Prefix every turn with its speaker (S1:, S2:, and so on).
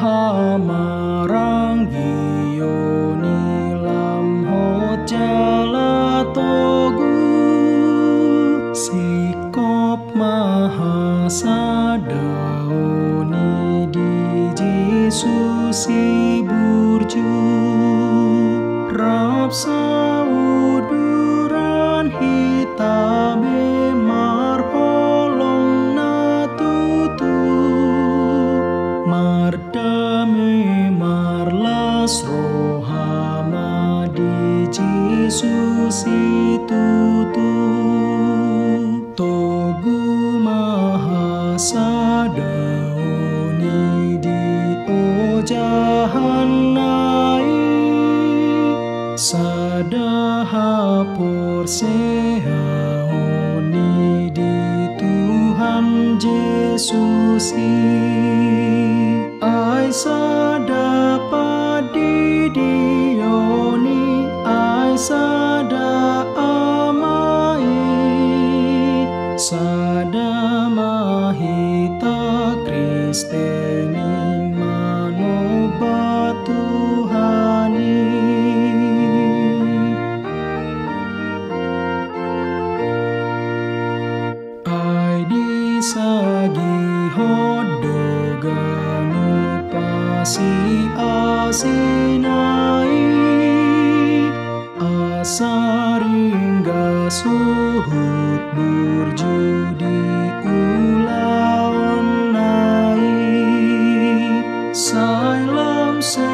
S1: ha marang gioni lam hot jala togu sikop maha sadaoni di Yesus si burju rap sauduran hitame marholong na tutu mardame marlas rohama di Yesus tutu togu maha sadaoni di ojahanai sadaha porsehaoni di Tuhan Yesus ai sada padidioni ai sada amai sada mahita Kristeni manobat Tuhani ai disagi hodoganu pasi asinai asaringga suhut burjudi ulaon nai sailam se